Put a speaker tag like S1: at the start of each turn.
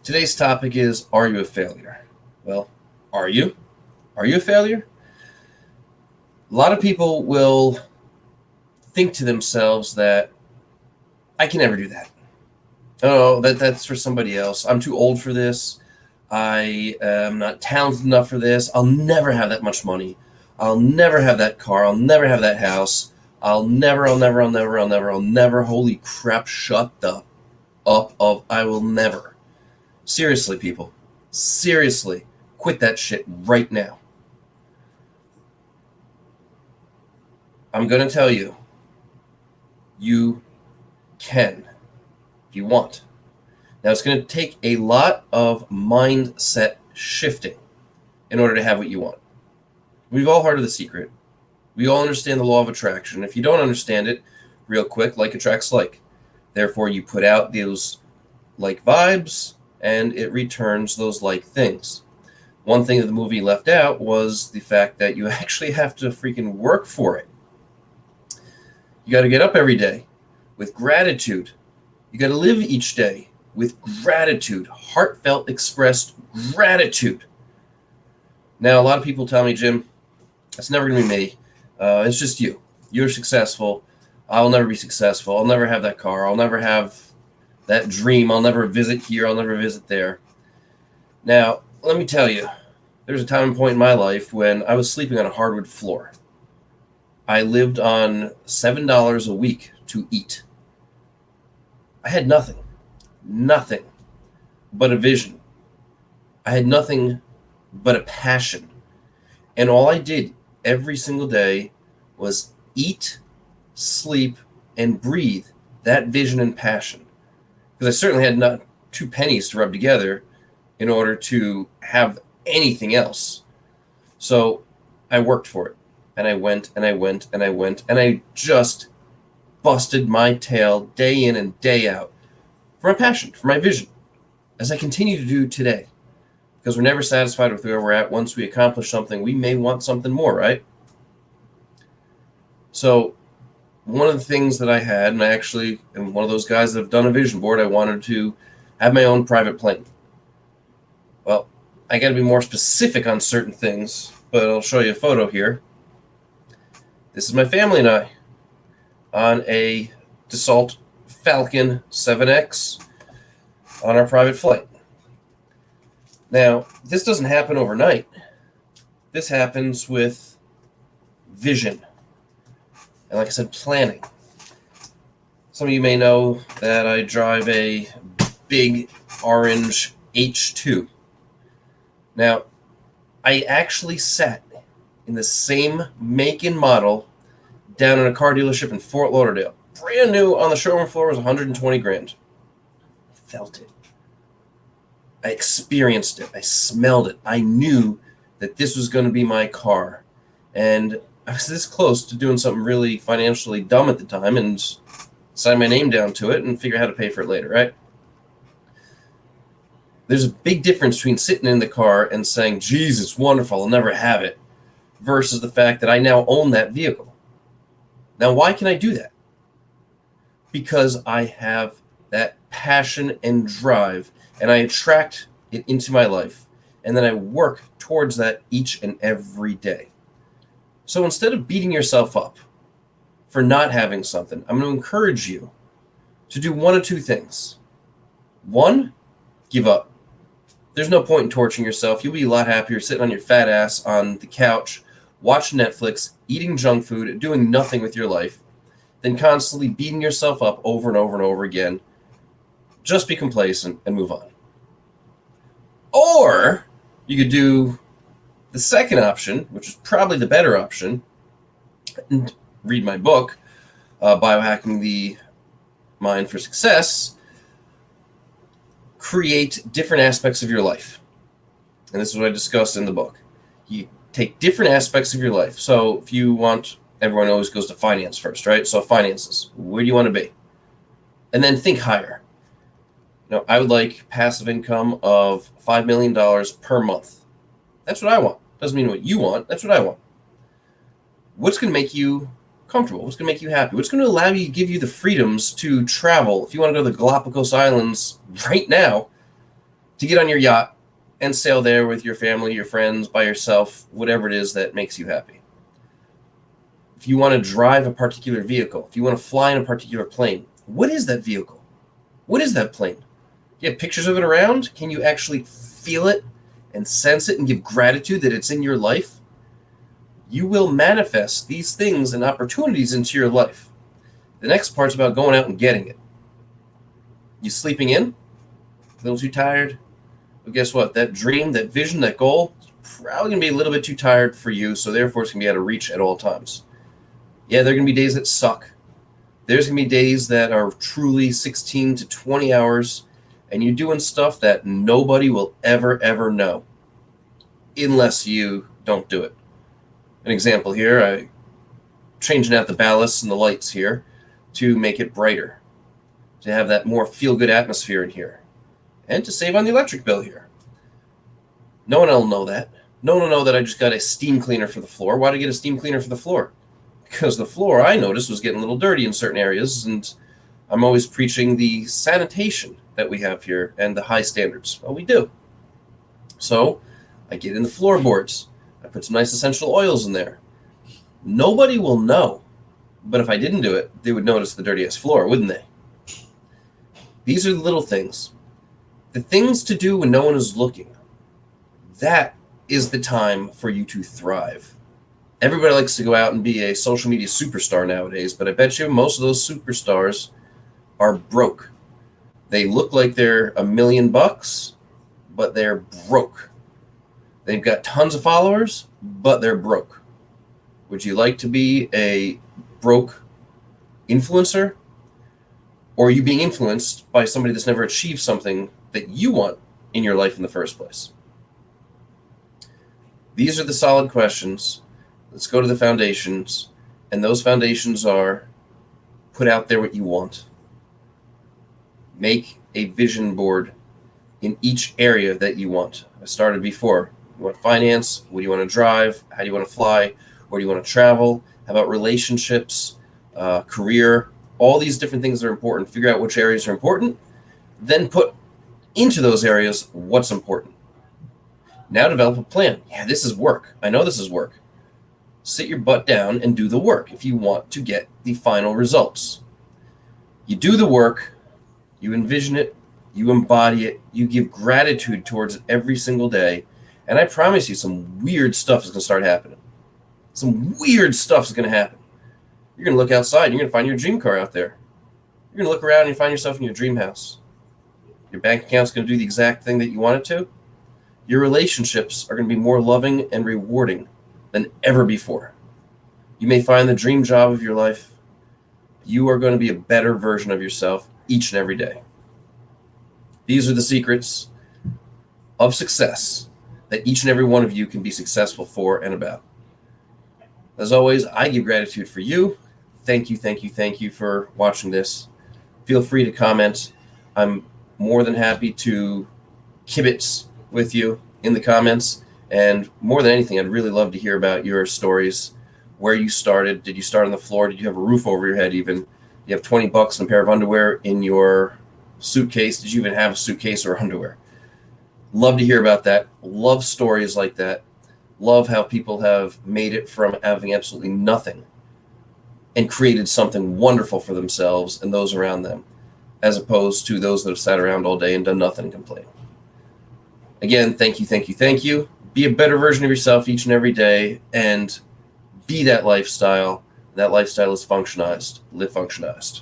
S1: Today's topic is, are you a failure? Well, are you? Are you a failure? A lot of people will think to themselves that I can never do that. Oh, that's for somebody else. I'm too old for this. I am not talented enough for this. I'll never have that much money. I'll never have that car. I'll never have that house. I'll never. Holy crap, shut the up of I will never. Seriously, people. Seriously. Quit that shit right now. I'm going to tell you, you can if you want. Now, it's going to take a lot of mindset shifting in order to have what you want. We've all heard of The Secret. We all understand the law of attraction. If you don't understand it, real quick, like attracts like. Therefore, you put out those like vibes, and it returns those like things. One thing that the movie left out was the fact that you actually have to freaking work for it. You got to get up every day with gratitude. You got to live each day with gratitude, heartfelt expressed gratitude. Now, a lot of people tell me, Jim, that's never going to be me. It's just you. You're successful. I'll never be successful. I'll never have that car. I'll never have that dream. I'll never visit here. I'll never visit there. Now, let me tell you, there's a time and point in my life when I was sleeping on a hardwood floor. I lived on $7 a week to eat. I had nothing but a vision. I had nothing but a passion. And all I did every single day was eat, sleep, and breathe that vision and passion. Because I certainly had not 2 pennies to rub together in order to have anything else. So I worked for it. And I went, and I just busted my tail day in and day out for my passion, for my vision, as I continue to do today. Because we're never satisfied with where we're at. Once we accomplish something, we may want something more, right? So one of the things that I had, and I actually am one of those guys that have done a vision board, I wanted to have my own private plane. Well, I got to be more specific on certain things, but I'll show you a photo here. This is my family and I on a Dassault Falcon 7X on our private flight. Now, this doesn't happen overnight. This happens with vision. And like I said, planning. Some of you may know that I drive a big orange H2. Now, I actually sat in the same make and model down in a car dealership in Fort Lauderdale. Brand new on the showroom floor was $120,000. I felt it. I experienced it. I smelled it. I knew that this was going to be my car. And I was this close to doing something really financially dumb at the time and sign my name down to it and figure out how to pay for it later, right? There's a big difference between sitting in the car and saying, geez, it's wonderful, I'll never have it, versus the fact that I now own that vehicle. Now, why can I do that? Because I have that passion and drive, and I attract it into my life, and then I work towards that each and every day. So instead of beating yourself up for not having something, I'm going to encourage you to do one of two things. One, give up. There's no point in torturing yourself. You'll be a lot happier sitting on your fat ass on the couch, watching Netflix, eating junk food, doing nothing with your life, than constantly beating yourself up over and over and over again. Just be complacent and move on. Or you could do the second option, which is probably the better option, and read my book, Biohacking the Mind for Success. Create different aspects of your life. And this is what I discussed in the book. You take different aspects of your life. So if you want, everyone always goes to finance first, right? So finances, where do you want to be? And then think higher. Now, I would like passive income of $5 million per month. That's what I want. Doesn't mean what you want. That's what I want. What's going to make you comfortable? What's going to make you happy? What's going to allow you, give you the freedoms to travel? If you want to go to the Galapagos Islands right now, to get on your yacht and sail there with your family, your friends, by yourself, whatever it is that makes you happy. If you want to drive a particular vehicle, if you want to fly in a particular plane, what is that vehicle? What is that plane? Do you have pictures of it around? Can you actually feel it and sense it and give gratitude that it's in your life? You will manifest these things and opportunities into your life. The next part's about going out and getting it. You sleeping in? A little too tired? Well, guess what? That dream, that vision, that goal is probably going to be a little bit too tired for you, so therefore it's going to be out of reach at all times. Yeah, there are going to be days that suck. There's going to be days that are truly 16 to 20 hours, and you're doing stuff that nobody will ever know unless you don't do it. An example here, I'm changing out the ballasts and the lights here to make it brighter, to have that more feel-good atmosphere in here, and to save on the electric bill here. No one will know that. No one will know that I just got a steam cleaner for the floor. Why did I get a steam cleaner for the floor? Because the floor, I noticed, was getting a little dirty in certain areas, and I'm always preaching the sanitation that we have here and the high standards. Well, we do. So I get in the floorboards. I put some nice essential oils in there. Nobody will know, but if I didn't do it, they would notice the dirty-ass floor, wouldn't they? These are the little things. The things to do when no one is looking. That is the time for you to thrive. Everybody likes to go out and be a social media superstar nowadays, but I bet you most of those superstars are broke. They look like they're $1 million, but they're broke. They've got tons of followers, but they're broke. Would you like to be a broke influencer? Or are you being influenced by somebody that's never achieved something that you want in your life in the first place? These are the solid questions. Let's go to the foundations. And those foundations are: put out there what you want. Make a vision board in each area that you want. I started before. You want finance? What do you want to drive? How do you want to fly? Where do you want to travel? How about relationships, career? All these different things that are important. Figure out which areas are important. Then put into those areas what's important. Now develop a plan. Yeah, this is work. I know this is work. Sit your butt down and do the work if you want to get the final results. You do the work, you envision it, you embody it, you give gratitude towards it every single day, and I promise you some weird stuff is going to start happening. Some weird stuff is going to happen. You're going to look outside and you're going to find your dream car out there. You're going to look around and you find yourself in your dream house. Your bank account's going to do the exact thing that you want it to. Your relationships are going to be more loving and rewarding than ever before. You may find the dream job of your life. You are going to be a better version of yourself each and every day. These are the secrets of success that each and every one of you can be successful for and about. As always, I give gratitude for you. Thank you for watching this. Feel free to comment. I'm more than happy to kibitz with you in the comments. And more than anything, I'd really love to hear about your stories, where you started. Did you start on the floor? Did you have a roof over your head even? You have $20 and a pair of underwear in your suitcase. Did you even have a suitcase or underwear? Love to hear about that. Love stories like that. Love how people have made it from having absolutely nothing and created something wonderful for themselves and those around them, as opposed to those that have sat around all day and done nothing and complain. Again, thank you. Be a better version of yourself each and every day and be that lifestyle. That lifestyle is functionized. Live functionized.